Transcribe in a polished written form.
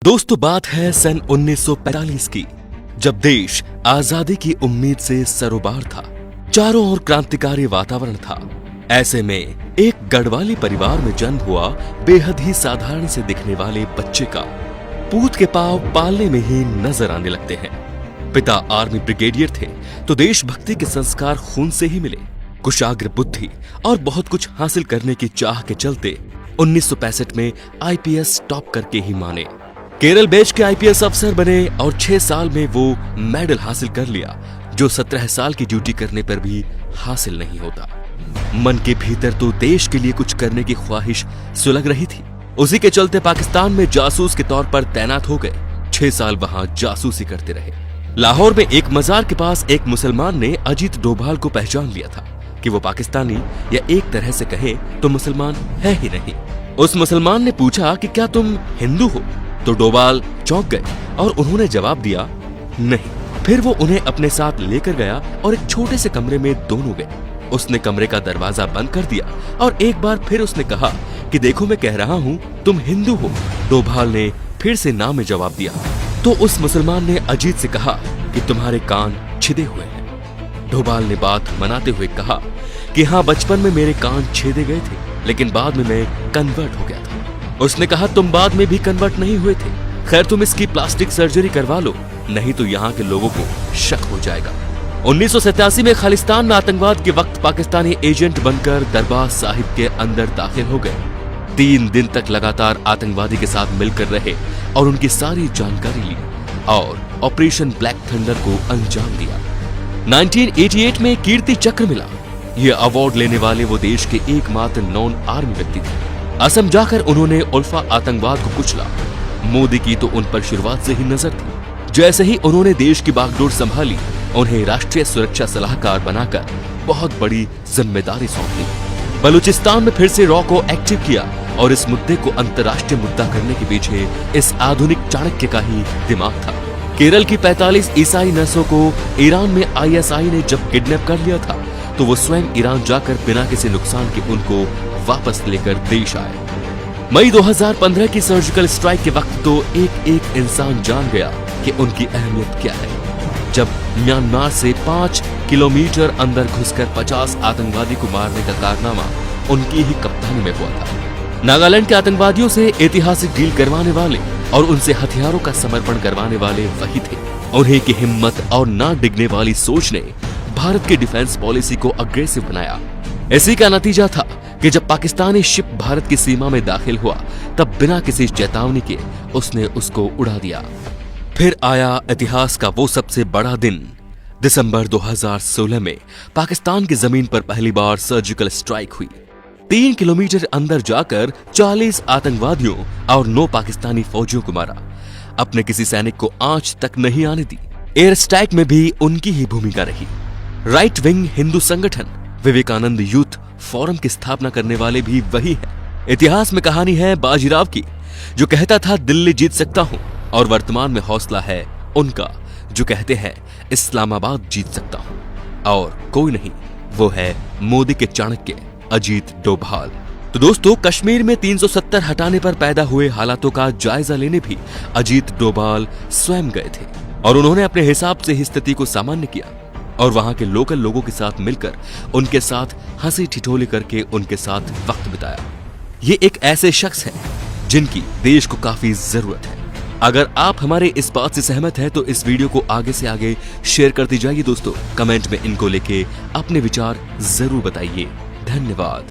दोस्तों, बात है सन 1945 की, जब देश आजादी की उम्मीद से सरोबार था। चारों ओर क्रांतिकारी वातावरण था। ऐसे में एक गढ़वाली परिवार में जन्म हुआ बेहद ही साधारण से दिखने वाले बच्चे का पूत के पांव पालने में ही नजर आने लगते हैं। पिता आर्मी ब्रिगेडियर थे, तो देशभक्ति के संस्कार खून से ही मिले। कुशाग्र बुद्धि और बहुत कुछ हासिल करने की चाह के चलते 1965 में आईपीएस टॉप करके ही माने। केरल बैच के आईपीएस अफसर बने और 6 साल में वो मेडल हासिल कर लिया, जो 17 साल की ड्यूटी करने पर भी हासिल नहीं होता। मन के भीतर तो देश के लिए कुछ करने की ख्वाहिश सुलग रही थी। उसी के चलते पाकिस्तान में जासूस के तौर पर तैनात हो गए। 6 साल वहां जासूसी करते रहे। लाहौर में एक मजार के पास एक मुसलमान ने अजीत डोभाल को पहचान लिया था कि वो पाकिस्तानी या एक तरह से कहे तो मुसलमान है ही नहीं। उस मुसलमान ने पूछा कि क्या तुम हिंदू हो? तो डोभाल चौंक गए और उन्होंने जवाब दिया नहीं। फिर वो उन्हें अपने साथ लेकर गया और एक छोटे से कमरे में दोनों गए। उसने कमरे का दरवाजा बंद कर दिया और एक बार फिर उसने कहा कि देखो, मैं कह रहा हूँ तुम हिंदू हो। डोभाल ने फिर से ना में जवाब दिया। तो उस मुसलमान ने अजीत से कहा कि तुम्हारे कान छिदे हुए हैं। डोभाल ने बात मनाते हुए कहा कि हाँ, बचपन में मेरे कान छेदे गए थे, लेकिन बाद में मैं कन्वर्ट हो गया था। उसने कहा तुम बाद में भी कन्वर्ट नहीं हुए थे। खैर, तुम इसकी प्लास्टिक सर्जरी करवा लो, नहीं तो यहाँ के लोगों को शक हो जाएगा। 1987 में खालिस्तान में आतंकवाद के वक्त पाकिस्तानी एजेंट बनकर दरबार साहिब के अंदर दाखिल हो गए। 3 दिन तक लगातार आतंकवादी के साथ मिलकर रहे और उनकी सारी जानकारी ली और ऑपरेशन ब्लैक थंडर को अंजाम दिया। 1988 में कीर्ति चक्र मिला। यह अवार्ड लेने वाले वो देश के एकमात्र नॉन आर्मी व्यक्ति थे। असम जाकर उन्होंने उल्फा आतंकवाद को कुचला। मोदी की तो उन पर शुरुआत से ही नजर थी। जैसे ही उन्होंने देश की बागडोर संभाली, उन्हें राष्ट्रीय सुरक्षा सलाहकार बनाकर बहुत बड़ी जिम्मेदारी सौंपी। बलूचिस्तान में फिर से रॉ को एक्टिव किया और इस मुद्दे को अंतर्राष्ट्रीय मुद्दा करने के पीछे इस आधुनिक चाणक्य का ही दिमाग था। केरल की 45 ईसाई नर्सों को ईरान में आईएसआई ने जब किडनैप कर लिया था, तो वो स्वयं ईरान जाकर बिना किसी नुकसान के उनको वापस लेकर देश आए। मई 2015 की सर्जिकल स्ट्राइक के वक्त तो एक इंसान जान गया कि उनकी अहमियत क्या है, जब म्यांमार से 5 किलोमीटर अंदर घुसकर 50 आतंकवादी को मारने का कारनामा उनकी ही कप्तानी में हुआ था। नागालैंड के आतंकवादियों से ऐतिहासिक डील करवाने वाले और उनसे हथियारों का समर्पण करवाने वाले वही थे। उन्हीं की हिम्मत और ना डिगने वाली सोच ने भारत की डिफेंस पॉलिसी को अग्रेसिव बनाया। इसी का नतीजा था कि जब पाकिस्तानी शिप भारत की सीमा में दाखिल हुआ, तब बिना किसी चेतावनी के उसने उसको उड़ा दिया। फिर आया इतिहास का वो सबसे बड़ा दिन। दिसंबर 2016 में पाकिस्तान की जमीन पर पहली बार सर्जिकल स्ट्राइक हुई। 3 किलोमीटर अंदर जाकर 40 आतंकवादियों और 9 पाकिस्तानी फौजियों को मारा। अपने किसी सैनिक को आंच तक नहीं आने दी। एयर स्ट्राइक में भी उनकी ही भूमिका रही। राइट विंग हिंदू संगठन विवेकानंद यूथ फोरम की स्थापना करने वाले भी वही हैं। इतिहास में कहानी है बाजीराव की, जो कहता था दिल्ली जीत सकता हूं, और वर्तमान में हौसला है उनका जो कहते हैं इस्लामाबाद जीत सकता हूं। और कोई नहीं, वो है मोदी के चाणक्य अजीत डोभाल। तो दोस्तों, कश्मीर में 370 हटाने पर पैदा हुए हालातों का जायजा लेने भी अजीत डोभाल स्वयं गए थे और उन्होंने अपने हिसाब से ही स्थिति को सामान्य किया और वहां के लोकल लोगों के साथ मिलकर उनके साथ हंसी ठिठोली करके उनके साथ वक्त बिताया। ये एक ऐसे शख्स हैं जिनकी देश को काफी जरूरत है। अगर आप हमारे इस बात से सहमत हैं तो इस वीडियो को आगे से आगे शेयर करते जाइए दोस्तों। कमेंट में इनको लेके अपने विचार जरूर बताइए। धन्यवाद।